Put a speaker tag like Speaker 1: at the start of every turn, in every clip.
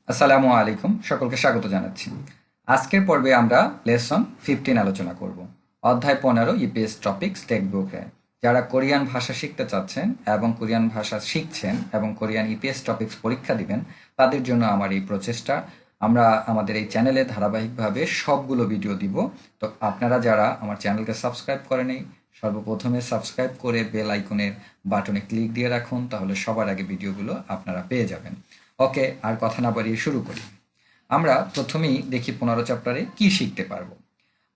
Speaker 1: আসসালামু আলাইকুম, সকলকে স্বাগত জানাচ্ছি। আজকের পর্বে আমরা লেসন 15 আলোচনা করব। অধ্যায় 15 ইপিএস টপিকস টেক্সটবুকে। যারা কোরিয়ান ভাষা শিখতে চাচ্ছেন এবং কোরিয়ান ভাষা শিখছেন এবং কোরিয়ান ইপিএস টপিকস পরীক্ষা দিবেন, তাদের জন্য আমার এই প্রচেষ্টা। আমরা আমাদের এই চ্যানেলে ধারাবাহিকভাবে সবগুলো ভিডিও দিব। তো আপনারা যারা আমার চ্যানেলকে সাবস্ক্রাইব করেনি, সর্বপ্রথমে সাবস্ক্রাইব করে বেল আইকনের বাটনে ক্লিক দিয়ে রাখুন, তাহলে সবার আগে ভিডিওগুলো আপনারা পেয়ে যাবেন। ওকে, আর কথা না বাড়িয়ে শুরু করি। আমরা প্রথমেই দেখি 15 চ্যাপ্টারে কি শিখতে পারবো।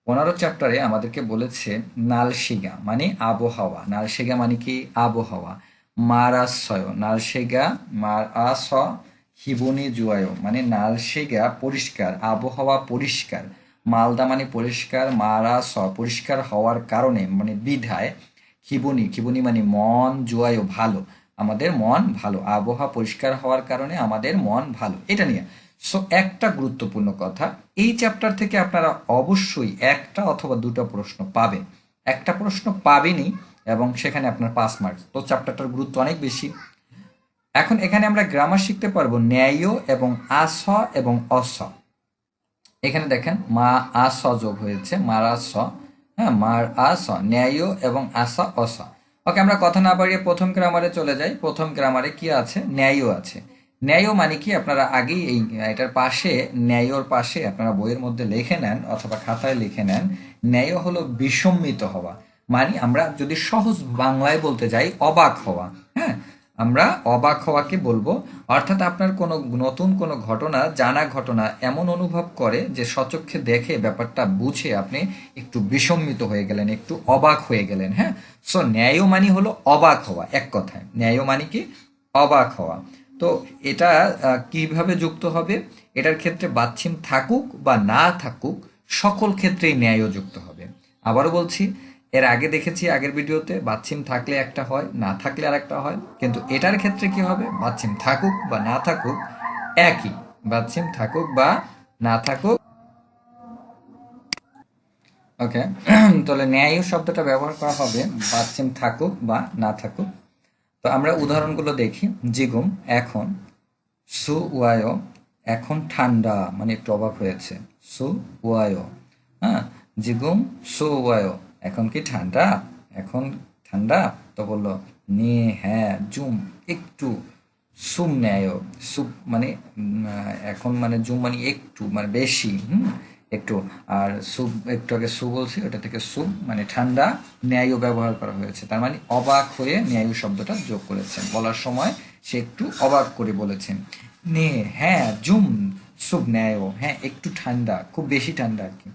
Speaker 1: 15 চ্যাপ্টারে আমাদেরকে বলেছে নালশিগা মানে আবহাওয়া। নালশিগা মানে কি? আবহাওয়া। মারাসয় নালশিগা মারাস হিবুনি জুয়ায় মানে নালশিগা পরিষ্কার, আবহাওয়া পরিষ্কার। মালদা মানে পরিষ্কার, মারাস পরিষ্কার হওয়ার কারণে মানে বিধায়, খিবুনি খিবুনি মানে মন, জুয়ায় ভালো, আমাদের মন ভালো, আবহাওয়া পরিষ্কার হওয়ার কারণে আমাদের মন ভালো, এটা নিয়ে। সো একটা গুরুত্বপূর্ণ কথা, এই চ্যাপ্টার থেকে আপনারা অবশ্যই একটা অথবা দুটো প্রশ্ন পাবেন। একটা প্রশ্ন পাবেনই এবং সেখানে আপনার 5 মার্কস। তো চ্যাপ্টারটার গুরুত্ব অনেক বেশি। এখন এখানে আমরা গ্রামার শিখতে পারবো ন্যায় এবং আস এবং অস। এখানে দেখেন মা আস যোগ হয়েছে, মারাস, হ্যাঁ, মার আস, ন্যায় এবং আসা অস। ওকে, আমরা কথা না বাড়িয়ে প্রথম গ্রামারে চলে যাই। প্রথম গ্রামারে কি আছে? ন্যায় আছে। ন্যায় মানে কি? আপনারা আগেই এই এটার পাশে, ন্যায়র পাশে আপনারা বইয়ের মধ্যে লিখে নেন অথবা খাতায় লিখে নেন। ন্যায় হলো বিসম্মিত হওয়া, মানে আমরা যদি সহজ বাংলায় বলতে যাই অবাক হওয়া। হ্যাঁ, আমরা অবাক হওয়াকে বলবো। অর্থাৎ আপনার কোনো নতুন কোনো ঘটনা, জানা ঘটনা এমন অনুভব করে যে সচক্ষে দেখে ব্যাপারটা বুঝে আপনি একটু বিসম্মিত হয়ে গেলেন, একটু অবাক হয়ে গেলেন। হ্যাঁ, সো ন্যায় মানে হলো অবাক হওয়া। এক কথায় ন্যায় মানে কি? অবাক হওয়া। তো এটা কিভাবে যুক্ত হবে? এটার ক্ষেত্রে বাচ্ছিম থাকুক বা না থাকুক, সকল ক্ষেত্রেই ন্যায় যুক্ত হবে। আবারও বলছি, এর আগে দেখেছি আগের ভিডিওতে বাচ্ছিম থাকলে একটা হয়, না থাকলে আর একটা হয়, কিন্তু এটার ক্ষেত্রে কি হবে? বাচ্ছিম থাকুক বা না থাকুক একই। বাচ্ছিম থাকুক বা না থাকুক, ওকে। তাহলে ন্যায় শব্দটা ব্যবহার করা হবে বাচ্ছিম থাকুক বা না থাকুক। তো আমরা উদাহরণগুলো দেখি। জিগুম এখন, সু ওয়ায় এখন ঠান্ডা মানে একটু অবাক হয়েছে, সু ওয়ায়। হ্যাঁ, জিগুম সু ওয়ায় এখন কি ঠান্ডা? এখন ঠান্ডা। তো বললো নে, হ্যাঁ, জুম একটু, সুম নেয়, সুপ মানে এখন মানে জুম মানে একটু মানে বেশি, একটু। আর সুপ একটু আগে সু বলছি, ওটা থেকে সুপ মানে ঠান্ডা, ন্যায়ও ব্যবহার করা হয়েছে, তার মানে অবাক হয়ে ন্যায় শব্দটা যোগ করেছেন। বলার সময় সে একটু অবাক করে বলেছেন নে, হ্যাঁ, জুম সুপ ন্যায়, হ্যাঁ একটু ঠান্ডা, খুব বেশি ঠান্ডা আর কি।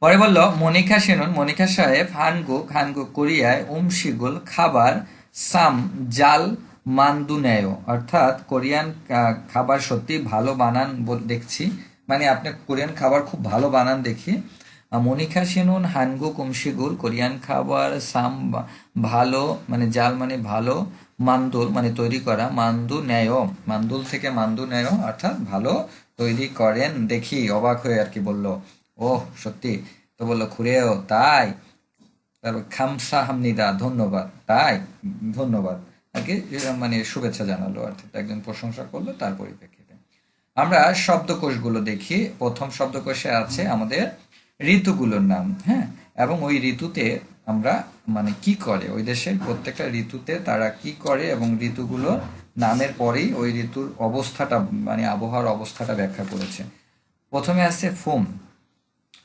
Speaker 1: পরে বলল মনিকা সেনন, মনিকা সাহেব হানগুক, হানগুক কোরিয়ায় উমশিগুল খাবার সাম জাল মান্দু নেয়, অর্থাৎ কোরিয়ান খাবার সত্যি ভালো বানান দেখছি, মানে আপনি কোরিয়ান খাবার খুব ভালো বানান দেখি। মনিকা সেনুন হানগুক উমশিগুল কোরিয়ান খাবার সাম ভালো মানে জাল মানে ভালো, মান্দুল মানে তৈরি করা, মান্দু নেয় মান্দুল থেকে মান্দু নেয় অর্থাৎ ভালো তৈরি করেন দেখি। অবাক হয়ে আর কি বলল, ওহ সত্যি। তো বললো খুরেও তাই? তারপর খামসা হামনিদা ধন্যবাদ, তাই ধন্যবাদ আর কি, মানে শুভেচ্ছা জানালো, অর্থাৎ একজন প্রশংসা করলো তার পরিপ্রেক্ষিতে। আমরা শব্দকোষগুলো দেখি। প্রথম শব্দকোষে আছে আমাদের ঋতুগুলোর নাম, হ্যাঁ, এবং ওই ঋতুতে আমরা মানে কি করে, ওই দেশের প্রত্যেকটা ঋতুতে তারা কি করে এবং ঋতুগুলো নামের পরেই ওই ঋতুর অবস্থাটা মানে আবহাওয়ার অবস্থাটা ব্যাখ্যা করেছে। প্রথমে আছে ফুম,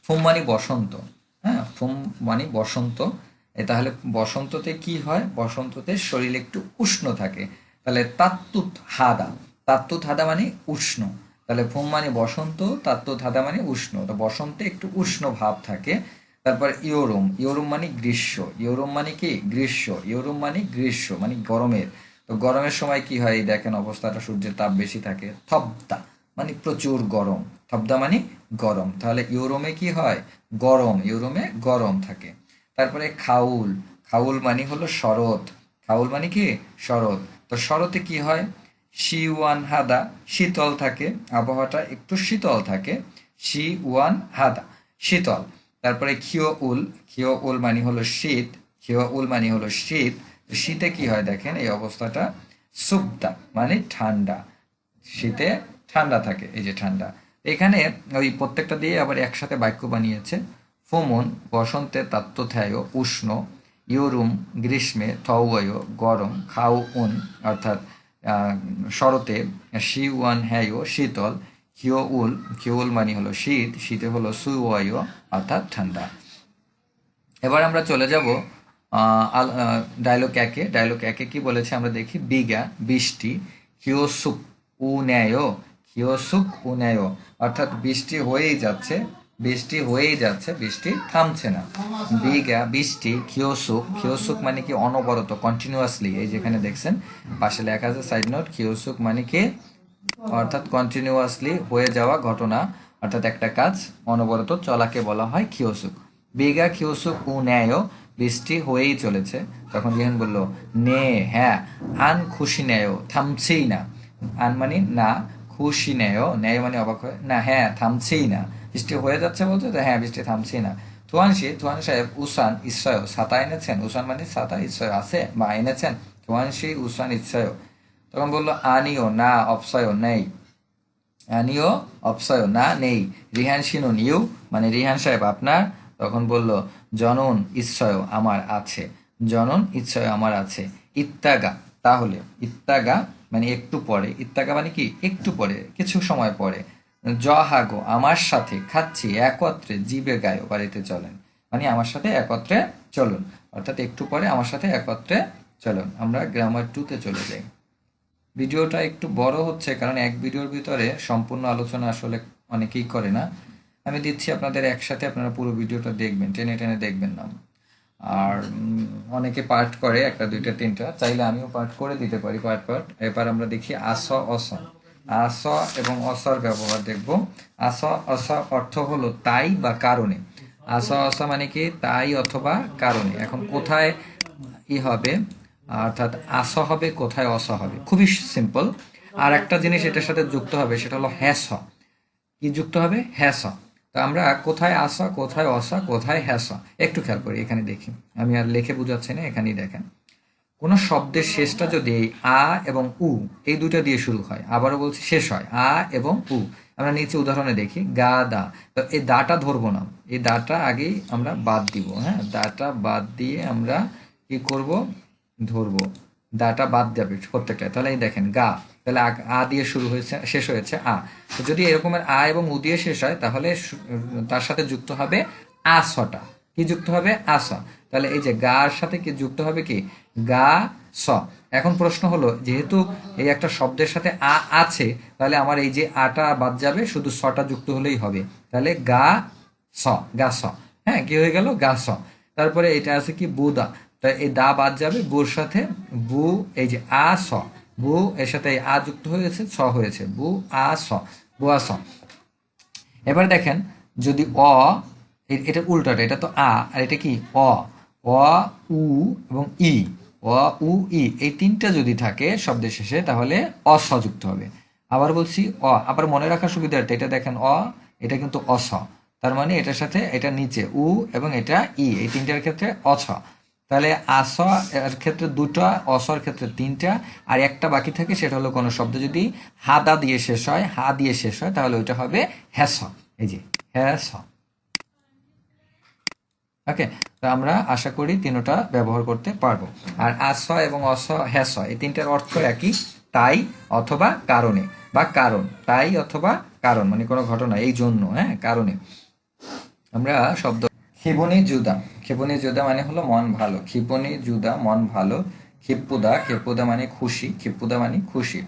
Speaker 1: ফুম মানে বসন্ত। হ্যাঁ, ফুম মানে বসন্ত। তাহলে বসন্ততে কি হয়? বসন্ততে শরীর একটু উষ্ণ থাকে, তাহলে তাত্তুত হাদা, তাত্তুত হাদা মানে উষ্ণ। তাহলে ফুম মানে বসন্ত, তাত্তুত হাদা মানে উষ্ণ, তো বসন্তে একটু উষ্ণ ভাব থাকে। তারপর ইয়োরুম, ইয়োরুম মানে গ্রীষ্ম, ইয়োরুম মানে কি? গ্রীষ্ম, ইয়োরুম মানে গ্রীষ্ম মানে গরমের। তো গরমের সময় কি হয়? দেখেন অবস্থাটা, সূর্যের তাপ বেশি থাকে। থবদা মানে প্রচুর গরম, থবদা মানে গরম, তাহলে ইউরোমে কি হয়? গরম, ইউরোমে গরম থাকে। তারপরে খাউল, খাউল মানে হলো শরৎ, খাউল মানে কি? শরৎ। তো শরতে কি হয়? শিওয়ান হাদা শীতল থাকে, আবহাওয়াটা একটু শীতল থাকে। শিওয়ান হাদা শীতল। তারপরে খিও উল, খিও উল মানে হলো শীত, খিও উল মানে হলো শীত। শীতে কি হয় দেখেন এই অবস্থাটা, সুবদা মানে ঠান্ডা, শীতে ঠান্ডা থাকে, এই যে ঠান্ডা। এখানে ওই প্রত্যেকটা দিয়ে আবার একসাথে বাক্য বানিয়েছে। ফুমন বসন্তে তাত্ত্বথায় উষ্ণ, ইউরুম গ্রীষ্মে থৌয় গরম, খাও উন অর্থাৎ শরতে, শিওয়ান হ্যায় শীতল, খিওউল খিওউল মানে হলো শীত, শীতে হলো সুওয় অর্থাৎ ঠান্ডা। এবার আমরা চলে যাব ডায়লগ একে। ডায়লগ একে কি বলেছে আমরা দেখি। বিগা বৃষ্টি, কিওসুক উ ন্যায়, কিওসুক উ ন্যায় অর্থাৎ বৃষ্টি হয়েই যাচ্ছে, বৃষ্টি হয়েই যাচ্ছে, বৃষ্টি থামছে না। বিগা বৃষ্টি, কিওসুক, কিওসুক মানে কি অনবরত, কন্টিনিউয়াসলি, এই যেখানে দেখছেন পাশে লেখা আছে সাইড নোট, কিওসুক মানে কি অর্থাৎ কন্টিনিউয়াসলি হয়ে যাওয়া ঘটনা, অর্থাৎ একটা কাজ অনবরত চলাকে বলা হয় কিওসুক। বিগা কিওসুক উ ন্যায়, বৃষ্টি হয়েই চলেছে। তখন রিহান বলল নে হ্যাঁ, আন খুশি ন্যায়, থামছেই না। আন মানে না, খুশি ন্যায়, ন্যায় মানে অবাক হয় না, হ্যাঁ থামছেই না, বৃষ্টি হয়ে যাচ্ছে বলছে তো, হ্যাঁ বৃষ্টি থামছেই না। থুয়ান সাহেব উসান ইচ্ছয় ছাতা এনেছেন, উসান মানে ছাতা, ইচ্ছয় আছে বা এনেছেন, থুয়ানসি উসান ইচ্ছয়। তখন বললো আনিও না অপসয় নেই, আনিও অপসয় না নেই। রিহান শিনুন ইউ মানে রিহান সাহেব আপনার। তখন বলল জনন ইচ্ছয় আমার আছে, জনন ইচ্ছয় আমার আছে। ইত্যাগা তাহলে, ইত্যাগা মানে একটু পরে, ইত্যাগা মানে কি একটু পরে, কিছু সময় পরে। হাগো আমার সাথে, খাচ্ছি একত্রে, জিবে গায় বাড়িতে চলেন, মানে আমার সাথে একত্রে চলুন, অর্থাৎ একটু পরে আমার সাথে একত্রে চলুন। আমরা গ্রামার 2-তে চলে যাই। ভিডিওটা একটু বড় হচ্ছে কারণ এক ভিডিওর ভিতরে সম্পূর্ণ আলোচনা আসলে অনেকেই করে না। আমি দিচ্ছি আপনাদের একসাথে, আপনারা পুরো ভিডিওটা দেখবেন, টেনে টেনে দেখবেন না। আর অনেকে পার্ট করে, একটা দুইটা তিনটা, চাইলে আমিও পার্ট করে দিতে পারি পার্ট পার্ট। এবার আমরা দেখি আস অস। আস এবং অসর ব্যবহার দেখব। আস অস অর্থ হলো তাই বা কারণে। আস অস মানে কি তাই অথবা কারণে। এখন কোথায় হবে, অর্থাৎ আস হবে, কোথায় অস হবে, খুবই সিম্পল। আর একটা জিনিস এটার সাথে যুক্ত হবে, সেটা হলো হ্যাস। কি যুক্ত হবে? হ্যাস। তো আমরা কোথায় আসা, কোথায় অসা, কোথায় হ্যাস, একটু খেয়াল করি। এখানে দেখি, আমি আর লিখে বুঝাচ্ছি না, এখানেই দেখেন। কোনো শব্দের শেষটা যদি এই আ এবং উ এই দুইটা দিয়ে শুরু হয়, আবারও বলছি শেষ হয় আ এবং উ। আমরা নিচে উদাহরণে দেখি গা দা, তো এই দাটা ধরবো না, এই দাটা আগেই আমরা বাদ দিব। হ্যাঁ, দাটা বাদ দিয়ে আমরা কি করব, ধরবো। দাটা বাদ যাবে প্রত্যেকটা। তাহলে এই দেখেন গা, তাহলে আ দিয়ে শুরু হয়েছে, শেষ হয়েছে আ। তো যদি এরকমের আ এবং উ দিয়ে শেষ হয়, তাহলে তার সাথে যুক্ত হবে আসটা। কি যুক্ত হবে? আস। তাহলে এই যে গার সাথে কি যুক্ত হবে? কি গা স। এখন প্রশ্ন হলো, যেহেতু এই একটা শব্দের সাথে আ আছে, তাহলে আমার এই যে আটা বাদ যাবে, শুধু সটা যুক্ত হলেই হবে। তাহলে গা স, গা স। হ্যাঁ, কি হয়ে গেল? গা স। তারপরে এটা আছে কি বুদা, তাই এই দা বাদ যাবে, বুর সাথে বু, এই যে আ স, বু এর সাথে আ যুক্ত হয়েছে, স হয়েছে, বু আ স, বু আ স। এবার দেখেন, যদি অ, এটা উল্টাটা, এটা তো আ, আর এটা কি অ। অ উ এবং ই, অ উ ই এই তিনটা যদি থাকে শব্দের শেষে, তাহলে অস যুক্ত হবে। আবার বলছি অ, আবার মনে রাখার সুবিধার্থে এটা দেখেন অ, এটা কিন্তু অস। তার মানে এটার সাথে এটা নিচে উ এবং এটা ই, এই তিনটার ক্ষেত্রে অছ। তাহলে আস এর ক্ষেত্রে দুটা, অসর ক্ষেত্রে তিনটা, আর একটা বাকি থাকে, সেটা হলো কোনো শব্দ যদি হাদা দিয়ে শেষ হয়, হা দিয়ে শেষ হয়, তাহলে ওইটা হবে হ্যাস। এই যে হ্যাস। ওকে, তো আমরা আশা করি তিনটা ব্যবহার করতে পারবো। আর আস এবং অস, হ্যাস, এই তিনটার অর্থ একই, তাই অথবা কারণে, বা কারণ, তাই অথবা কারণ মানে কোনো ঘটনা, এই জন্য, হ্যাঁ কারণে। আমরা শব্দ ক্ষিপণী জুদা, ক্ষিপণী জুদা মানে হলো মন ভালো, ক্ষিপণী জুদা মন ভালো। ক্ষিপুদা, ক্ষিপুদা মানে খুশি, ক্ষিপুদা মানে খুশি।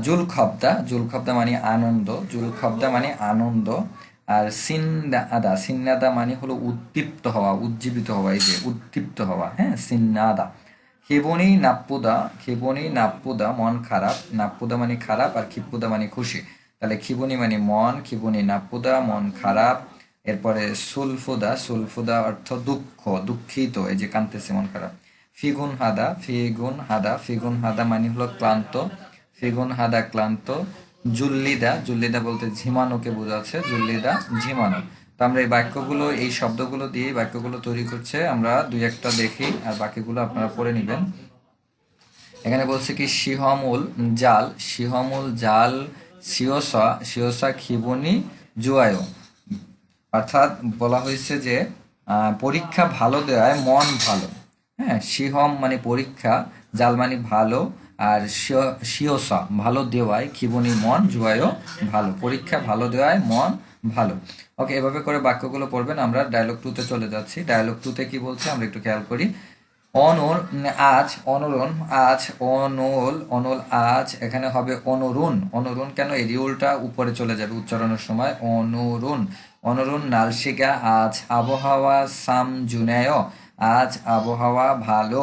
Speaker 1: জুল খবদা, জুল খবদা মানে আনন্দ, জুল খবদা মানে আনন্দ। আর সিন্নাদা, সিন্নাদা মানে হলো উদ্দীপ্ত হওয়া, উজ্জীবিত হওয়া, এই যে উদ্দীপ্ত হওয়া, হ্যাঁ সিন্নাদা। ক্ষিপণী নাপ্পুদা, ক্ষিপণী নাপ্পুদা মন খারাপ, নাপ্পুদা মানে খারাপ, আর ক্ষিপুদা মানে খুশি। তাহলে ক্ষিপণী মানে মন, ক্ষিপণী নাপ্পুদা মন খারাপ। এরপরে সুলফুদা, সুলফুদা অর্থ দুঃখ, দুঃখিত, এই যে কাঁদতেছে মন খারাপ। ফিগুন হাদা, ফিগুন হাদা, ফিগুন হাদা মানে হলো ক্লান্ত, ফিগুন হাদা ক্লান্ত। জুল্লিদা, জুল্লিদা বলতে ঝিমানোকে বোঝাচ্ছে, জুল্লিদা ঝিমানো। তো আমরা এই বাক্যগুলো, এই শব্দগুলো দিয়ে বাক্যগুলো তৈরি করছে, আমরা দুই একটা দেখি আর বাকিগুলো আপনারা পড়ে নেবেন। এখানে বলছে কি সিহমুল জাল, সিহমুল জাল শিওসা খিবনি জুয়ায়ো, অর্থাৎ বলা হয়েছে যে পরীক্ষা ভালো দেওয়ায় মন ভালো। হ্যাঁ, শিহম মানে পরীক্ষা, জাল মানে ভালো, আর শিওসা ভালো দেওয়ায়, খিবনি মন, জুয়ায়ও ভালো, পরীক্ষা ভালো দেওয়ায় মন ভালো। ওকে, এভাবে করে বাক্যগুলো পড়বেন। আমরা ডায়লগ টুতে চলে যাচ্ছি। ডায়লগ টুতে কি বলছে আমরা একটু খেয়াল করি। অনল আজ, অনরন আজ, অনল আজ, এখানে হবে অনরুন। অনরুন কেন? এই রিউলটা উপরে চলে যাবে উচ্চারণের সময়। অনরুন, অনরুন নালশিকা আজ আবহাওয়া সাম জুনেয়, আজ আবহাওয়া ভালো,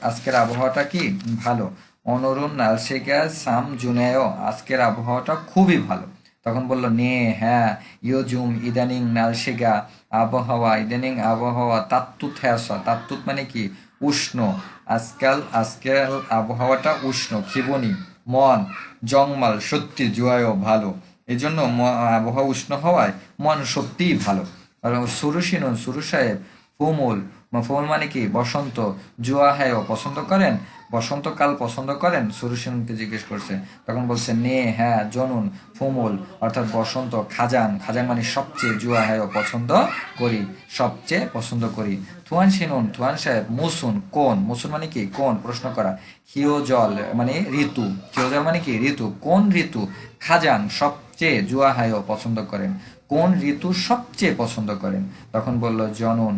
Speaker 1: আজকের আবহাওয়াটা কি ভালো। অনরুন নালশিকা সাম জুনেয়, আজকের আবহাওয়াটা খুবই ভালো। তখন বলল নে, হ্যাঁ, ইয়োজুম ইদানিং নালশিগা, আবহাওয়া, ইদানিং আবহাওয়া, তাত্তুত হ্যাসা, তাত্তুত মানে কি উষ্ণ, আজকাল আবহাওয়াটা উষ্ণ, খিবনি মন, জংমাল সত্যি, জুয়ায়ও ভালো। এই জন্য আবহাওয়া উষ্ণ হওয়ায় মন সত্যিই ভালো। আর সুরুশিনুন, সুরু সাহেব, ফুমুল, ফুমুল মানে কি বসন্ত, জুয়া হ্যাঁ পছন্দ করেন, বসন্তকাল পছন্দ করেন, সুরুশিনুনকে জিজ্ঞেস করছে। তখন বলছে নে, হ্যাঁ, জনুন, ফুমুল অর্থাৎ বসন্ত, খাজাং, খাজাং মানে সবচেয়ে, জুয়া হ্যাঁ পছন্দ করি, সবচেয়ে পছন্দ করি। থুয়ান শিনুন, থুয়ান সাহেব, মুসুন কোন, মুসুন মানে কি কোন, প্রশ্ন করা। হিওজল মানে ঋতু, হিওজল মানে কি ঋতু, কোন ঋতু, খাজাং সবচেয়ে, জুয়া হায়ও পছন্দ করেন, কোন ঋতু সবচেয়ে পছন্দ করেন। তখন বলল জনন,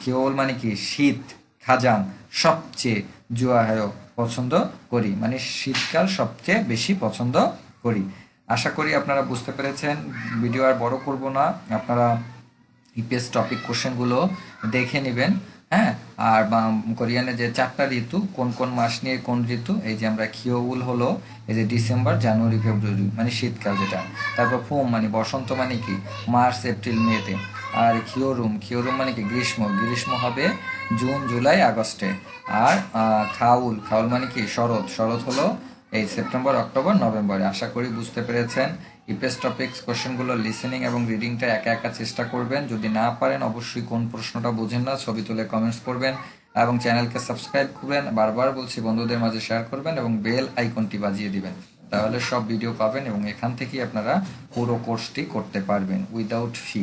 Speaker 1: খিওউল মানে কি শীত, খাজাং সবচেয়ে, জুয়া হায়ও পছন্দ করি, মানে শীতকাল সবচেয়ে বেশি পছন্দ করি। আশা করি আপনারা বুঝতে পেরেছেন। ভিডিও আর বড় করব না, আপনারা ইপিএস টপিক কোশ্চেনগুলো দেখে নেবেন। হ্যাঁ, আর কোরিয়ানে যে 4টা ঋতু, কোন কোন মাস নিয়ে কোন ঋতু, এই যে আমরা খিওউল হলো এই যে ডিসেম্বর, জানুয়ারি, ফেব্রুয়ারি মানে শীতকাল যেটা। তারপর ফুম মানে বসন্ত, মানে কি মার্চ, এপ্রিল, মেতে। আর খিওরুম মানে কি গ্রীষ্ম, গ্রীষ্ম হবে জুন, জুলাই, আগস্টে। আর খাউল মানে কি শরৎ, শরৎ হলো এই সেপ্টেম্বর, অক্টোবর, নভেম্বরে। আশা করি বুঝতে পেরেছেন। ইপিএস টপিক্স কোশ্চেনগুলো লিসেনিং এবং রিডিংটা একা একা চেষ্টা করবেন। যদি না পারেন অবশ্যই কোন প্রশ্নটা বোঝেন না ছবি তুলে কমেন্টস করবেন, এবং চ্যানেলকে সাবস্ক্রাইব করবেন। বারবার বলছি বন্ধুদের মাঝে শেয়ার করবেন এবং বেল আইকনটি বাজিয়ে দিবেন, তাহলে সব ভিডিও পাবেন এবং এখান থেকেই আপনারা পুরো কোর্সটি করতে পারবেন উইদাউট ফি।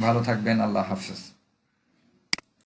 Speaker 1: ভালো থাকবেন, আল্লাহ হাফেজ।